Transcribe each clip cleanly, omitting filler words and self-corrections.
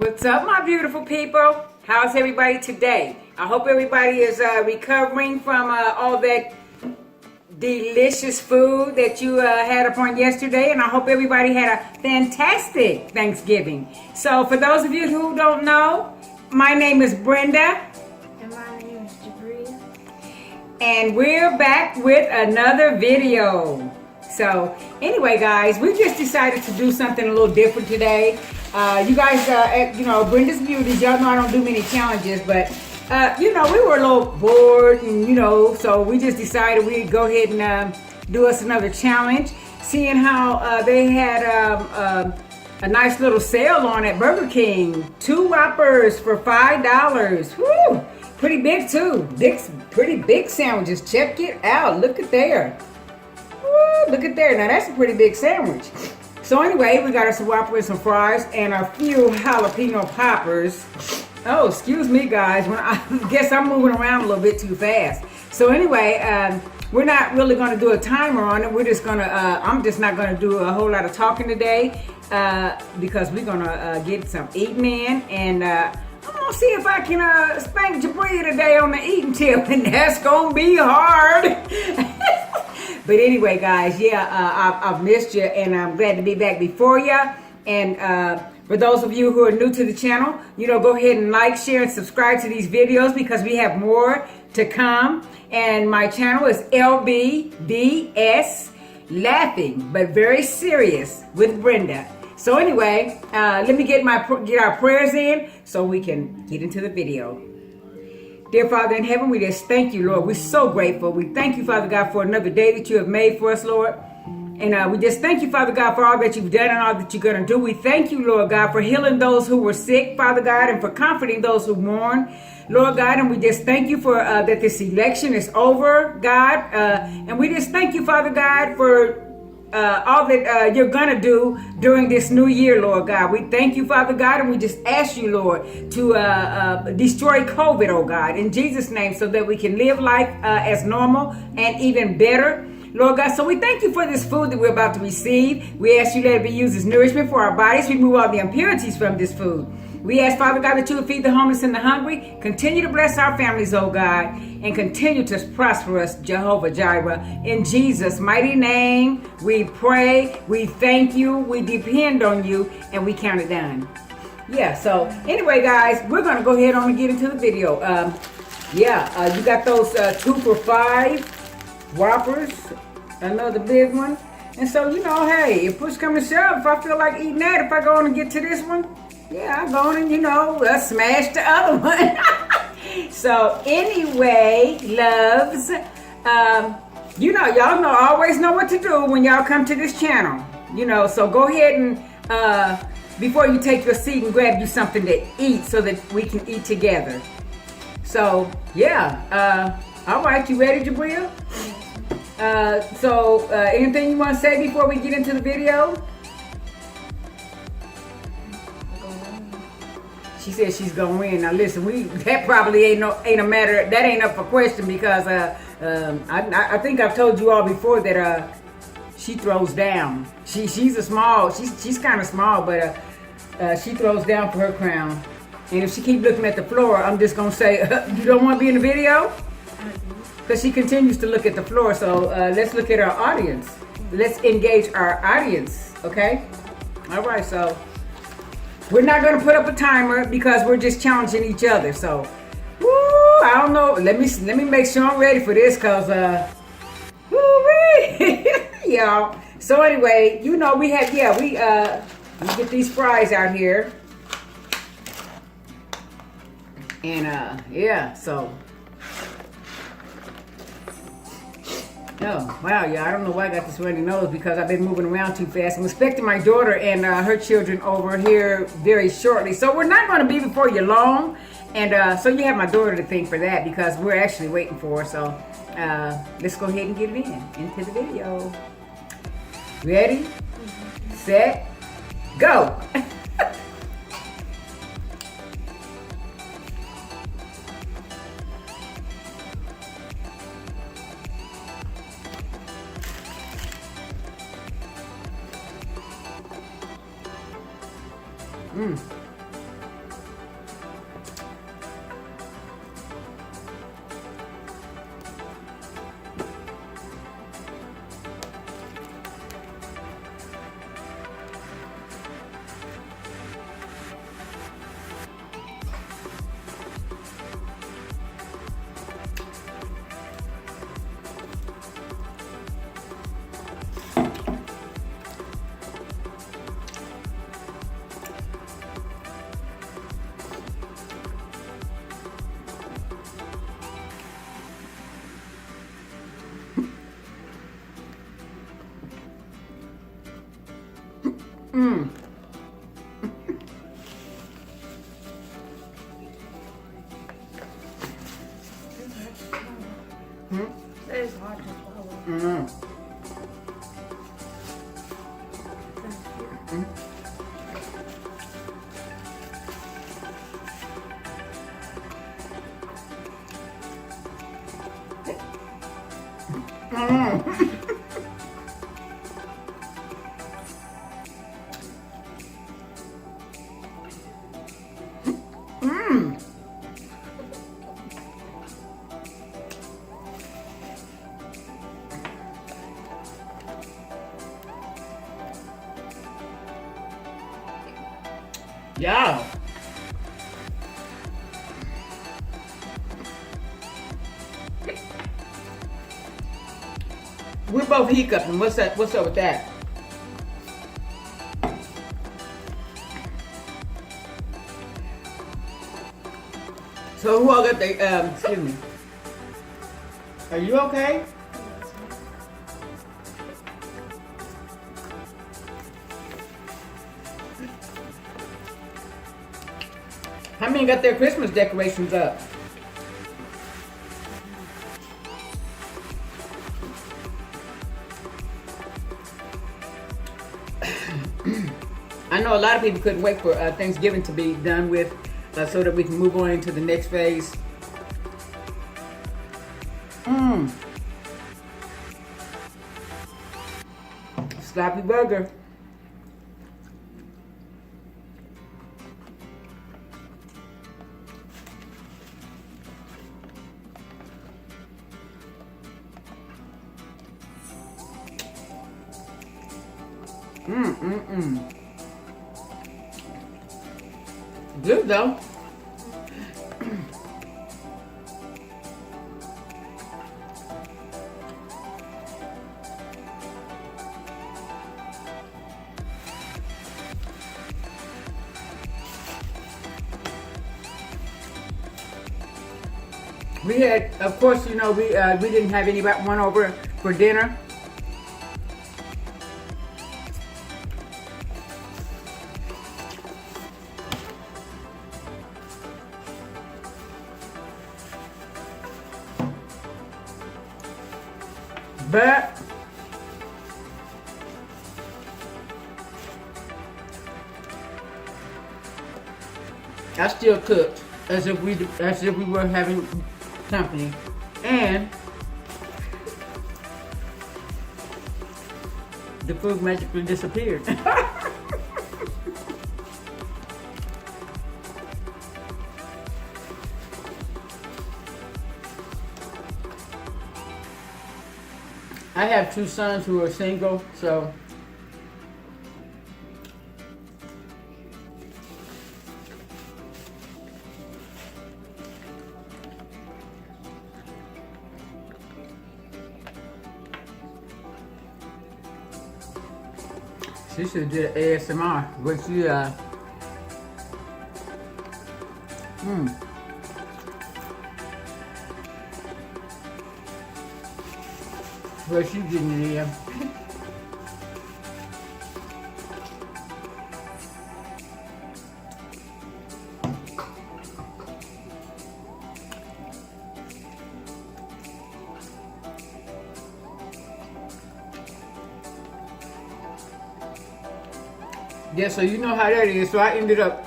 What's up, my beautiful people? How's everybody today? I hope everybody is recovering from all that delicious food that you had upon yesterday, and I hope everybody had a fantastic Thanksgiving. So for those of you who don't know, my name is Brenda. And my name is Fᴏʀ. And we're back with another video. So anyway, guys, we just decided to do something a little different today. You guys, you know, Brenda's Beauties, y'all know I don't do many challenges, but you know, we were a little bored, and you know, so we just decided we'd go ahead and do us another challenge. Seeing how they had a nice little sale on at Burger King, 2 Whoppers for $5. Woo! Pretty big too. Pretty big sandwiches. Check it out. Look at there. Woo! Look at there. Now that's a pretty big sandwich. So anyway, we got us some Whoppers, some fries, and a few jalapeno poppers. Oh, excuse me, guys. When I guess I'm moving around a little bit too fast. So anyway, we're not really going to do a timer on it. We're just going to, I'm just not going to do a whole lot of talking today because we're going to get some eating in. And I'm going to see if I can spank Jabria today on the eating tip. And that's going to be hard. But anyway, guys, yeah, I've missed you, and I'm glad to be back before you. And for those of you who are new to the channel, you know, go ahead and like, share, and subscribe to these videos because we have more to come. And my channel is LBVS, Laughing But Very Serious with Brenda. So anyway, let me get our prayers in so we can get into the video. Dear Father in heaven, we just thank you, Lord. We're so grateful. We thank you, Father God, for another day that you have made for us, Lord. And we just thank you, Father God, for all that you've done and all that you're going to do. We thank you, Lord God, for healing those who were sick, Father God, and for comforting those who mourn, Lord God. And we just thank you for that this election is over, God. And we just thank you, Father God, for all that you're going to do during this new year, Lord God. We thank you, Father God, and we just ask you, Lord, to destroy COVID, oh God, in Jesus' name, so that we can live life as normal and even better, Lord God. So we thank you for this food that we're about to receive. We ask you that it be used as nourishment for our bodies. Remove all the impurities from this food. We ask, Father God, that you would feed the homeless and the hungry. Continue to bless our families, oh God, and continue to prosper us, Jehovah Jireh. In Jesus' mighty name, we pray, we thank you, we depend on you, and we count it done. Yeah, so anyway, guys, we're going to go ahead on and get into the video. You got those 2 for $5 Whoppers, another big one. And so, you know, hey, if push comes to shove, if I feel like eating that, if I go on and get to this one, yeah, I go on and, you know, smash the other one. So anyway, loves, you know, y'all know, always know what to do when y'all come to this channel. You know, so go ahead and, before you take your seat, and grab you something to eat so that we can eat together. So, yeah, all right, you ready, Jabria? Anything you want to say before we get into the video? She said she's gonna win. Now listen, that probably ain't a matter. That ain't up for question because I think I've told you all before that she throws down. She's kind of small, but she throws down for her crown. And if she keep looking at the floor, I'm just gonna say, you don't want to be in the video? Because she continues to look at the floor. So let's look at our audience. Let's engage our audience. Okay. All right. So. We're not going to put up a timer because we're just challenging each other. So, woo, I don't know. Let me make sure I'm ready for this because, y'all. So anyway, you know, we get these fries out here. And, yeah, so. Oh, wow, yeah, I don't know why I got this runny nose because I've been moving around too fast. I'm expecting my daughter and her children over here very shortly. So we're not going to be before you long. And so you have my daughter to thank for that because we're actually waiting for her. So let's go ahead and get it into the video. Ready, set, go. Mmm. It is hard to swallow. Mmm. Yeah. We're both hiccuping. What's up? What's up with that? So who all got the excuse me. Are you okay? How many got their Christmas decorations up? I know a lot of people couldn't wait for Thanksgiving to be done with so that we can move on into the next phase. Sloppy burger. Good though. We had, of course, you know, we didn't have anyone over for dinner. But I still cooked as if we were having company, and the food magically disappeared. I have two sons who are single, so she should do ASMR, but she what she getting in here? Yeah, so you know how that is. So I ended up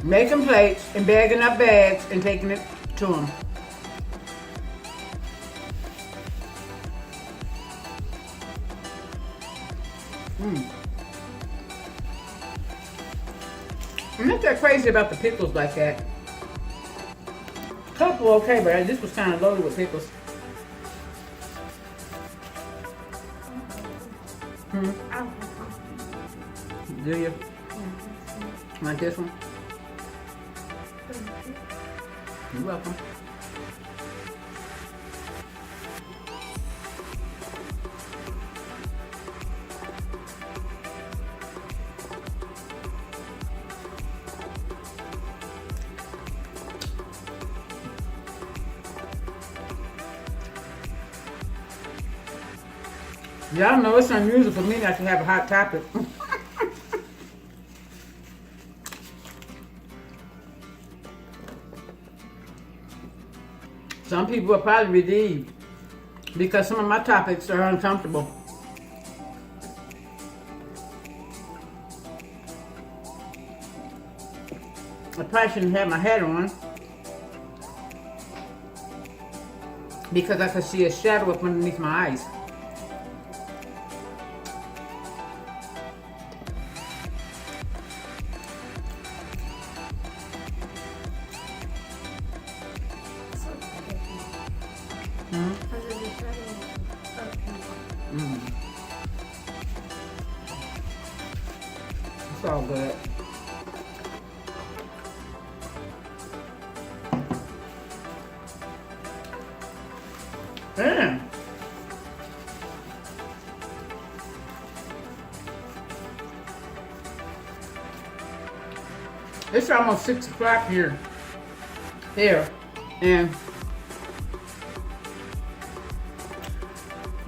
making plates and bagging up bags and taking it to them. I'm not that crazy about the pickles like that. Couple okay, but this was kind of loaded with pickles. Do you? Like this one? You're welcome. Y'all know it's unusual for me not to have a hot topic. Some people will probably relieved because some of my topics are uncomfortable. I probably shouldn't have my hat on because I could see a shadow up underneath my eyes. It's all good. Damn. It's almost 6 o'clock here, and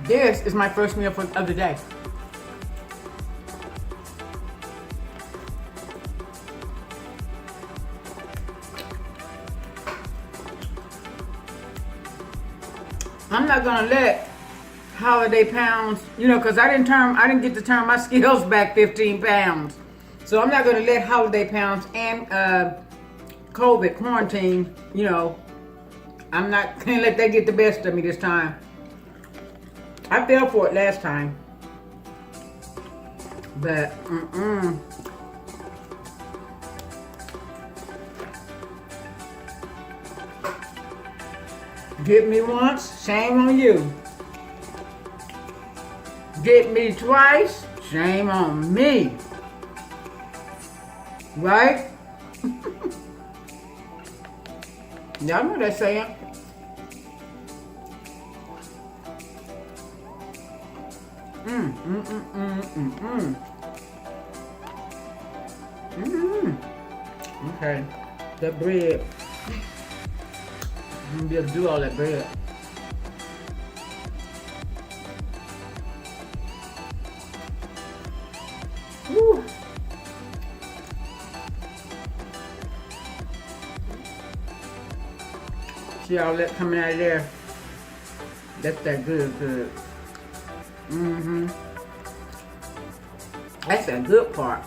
this is my first meal of the day. I'm not gonna let holiday pounds, because I didn't get to turn my scales back 15 pounds. So I'm not gonna let holiday pounds and COVID quarantine, I'm not gonna let that get the best of me this time. I fell for it last time. But, Get me once, shame on you. Get me twice, shame on me. Right? Y'all know that saying. Okay, that bread. I'm gonna be able to do all that bread. Woo. See all that coming out of there? That's that good. That's that good part.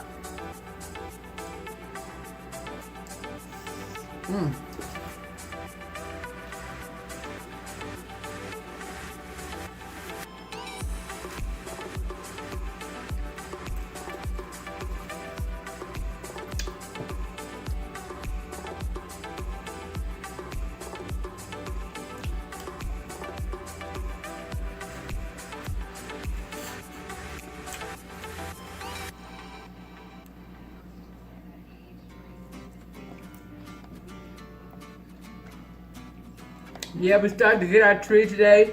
Yeah, we started to get our tree today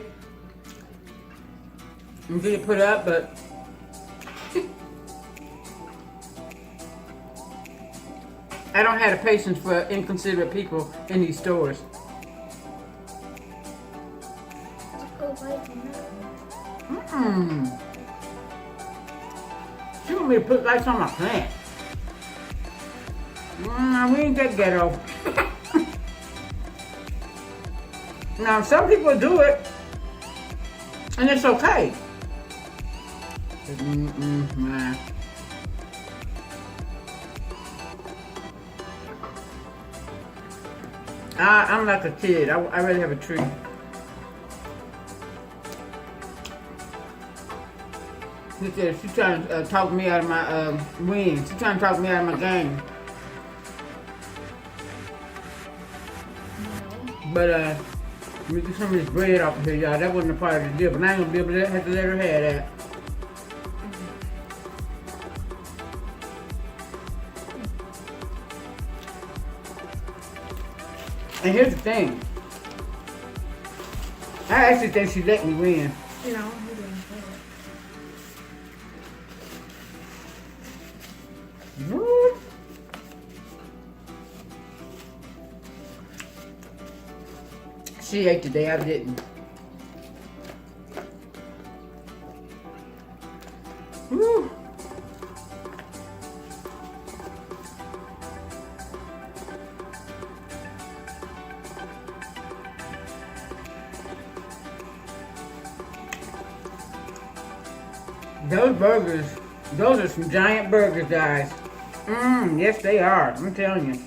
and get it put up, but I don't have the patience for inconsiderate people in these stores. She want me to put lights on my plant. We ain't that ghetto. Now, some people do it, and it's okay. Nah. I'm like a kid. I rather have a tree. She's trying to talk me out of my win. She's trying to talk me out of my game. But let me get some of this bread off of here, y'all. That wasn't a part of the deal, but I ain't gonna be able to have to let her have that. And here's the thing. I actually think she let me win. No, he didn't. What? She ate today, I didn't. Those burgers, those are some giant burgers, guys. Yes they are, I'm telling you.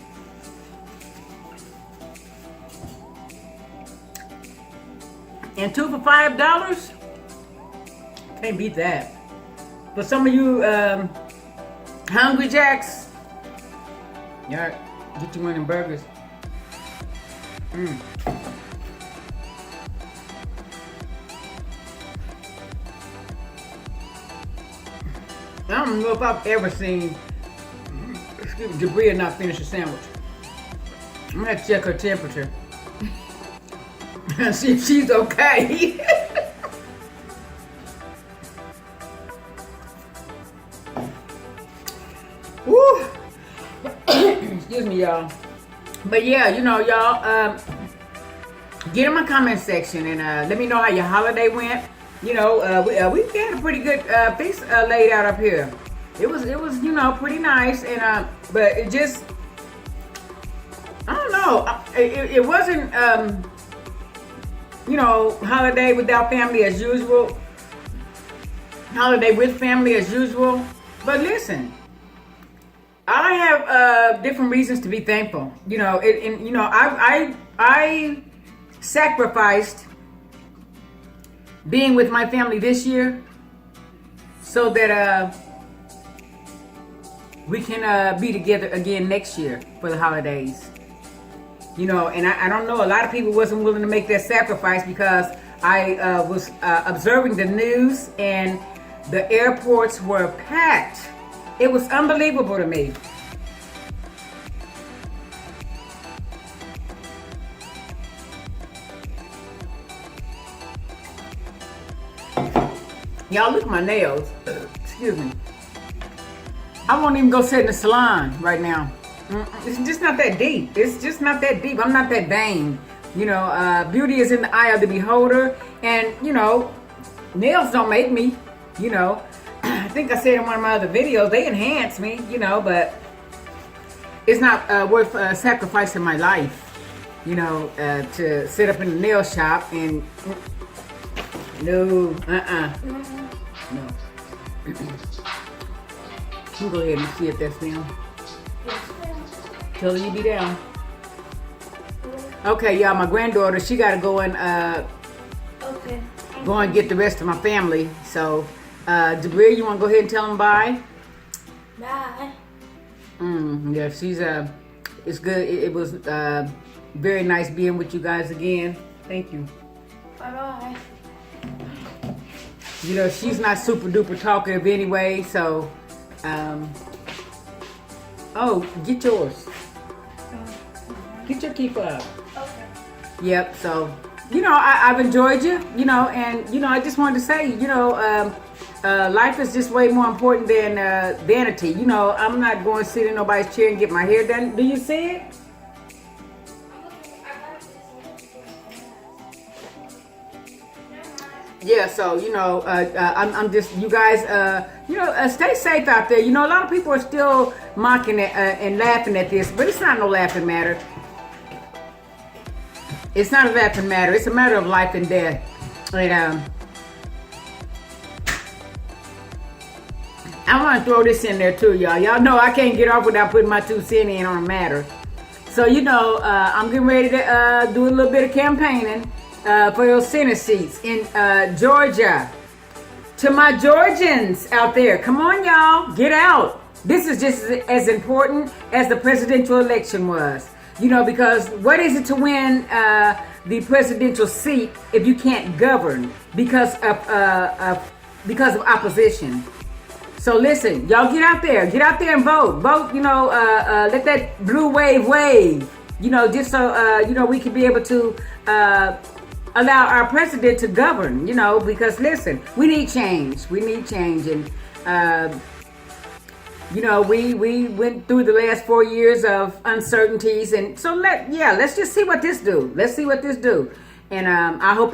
And 2 for $5? Can't beat that. For some of you Hungry Jacks, yeah, get you one of them burgers. I don't know if I've ever seen Brenda not finish a sandwich. I'm gonna check her temperature. See if she's okay. Woo. Excuse me, y'all. But yeah, you know, y'all, get in my comment section and let me know how your holiday went. You know, we had a pretty good feast laid out up here. It was, you know, pretty nice, and but it just, I don't know, it wasn't, you know, holiday without family as usual, holiday with family as usual. But listen, I have different reasons to be thankful. You know, and you know, I sacrificed being with my family this year so that we can be together again next year for the holidays. You know, and I don't know, a lot of people wasn't willing to make that sacrifice because I was observing the news and the airports were packed. It was unbelievable to me. Y'all look at my nails. Excuse me. I won't even go sit in the salon right now. It's just not that deep. It's just not that deep. I'm not that vain. You know, beauty is in the eye of the beholder. And, you know, nails don't make me, you know. I think I said in one of my other videos, they enhance me, you know, but it's not worth sacrificing my life, you know, to sit up in the nail shop and, no, no. You go ahead and see if that's them. Tell her you be down. Okay, y'all, my granddaughter, she got to go and go and get the rest of my family. So, Debris, you want to go ahead and tell them bye? Bye. Yeah, she's it's good. It was very nice being with you guys again. Thank you. Bye-bye. You know, she's not super duper talkative anyway, so oh, get yours. Get your keeper up. Okay. Yep, so, you know, I've enjoyed you, you know, and, you know, I just wanted to say, you know, life is just way more important than vanity. You know, I'm not going to sit in nobody's chair and get my hair done. Do you see it? Yeah, so, you know, I'm just, you guys, you know, stay safe out there. You know, a lot of people are still mocking it and laughing at this, but it's not no laughing matter. It's not a laughing matter. It's a matter of life and death. And I want to throw this in there too, y'all. Y'all know I can't get off without putting my 2 cents in on a matter. So, you know, I'm getting ready to do a little bit of campaigning for those Senate seats in Georgia. To my Georgians out there, come on, y'all, get out. This is just as important as the presidential election was. You know, because what is it to win the presidential seat if you can't govern because of opposition? So listen, y'all get out there and vote. Vote, you know, let that blue wave, you know, just so, you know, we can be able to allow our president to govern, you know, because listen, we need change. We need change. And, you know, we went through the last 4 years of uncertainties. And so let's just see what this do. Let's see what this do. And I hope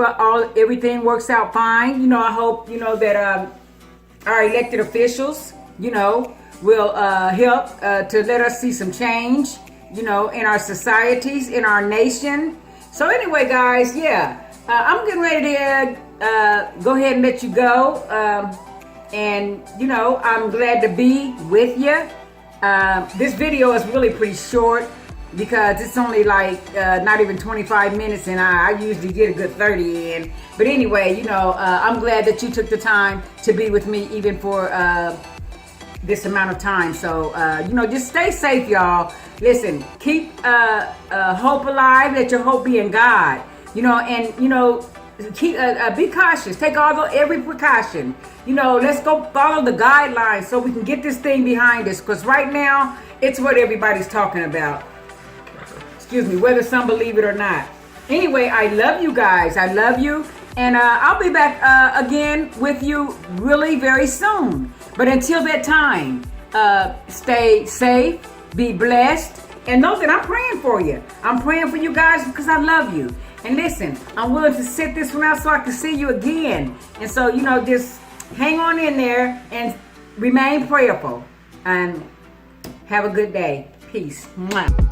everything works out fine. You know, I hope, you know, that our elected officials, you know, will help to let us see some change, you know, in our societies, in our nation. So anyway, guys, yeah, I'm getting ready to go ahead and let you go. And, you know, I'm glad to be with you. This video is really pretty short because it's only like not even 25 minutes, and I usually get a good 30 in. But anyway, you know, I'm glad that you took the time to be with me even for this amount of time. So, you know, just stay safe, y'all. Listen, keep hope alive. Let your hope be in God. You know, and, you know, keep be cautious. Take every precaution. You know, let's go follow the guidelines so we can get this thing behind us. Because right now, it's what everybody's talking about. Excuse me, whether some believe it or not. Anyway, I love you guys. I love you. And I'll be back again with you really very soon. But until that time, stay safe, be blessed, and know that I'm praying for you. I'm praying for you guys because I love you. And listen, I'm willing to sit this one out so I can see you again. And so, you know, just hang on in there and remain prayerful. And have a good day. Peace. Mwah.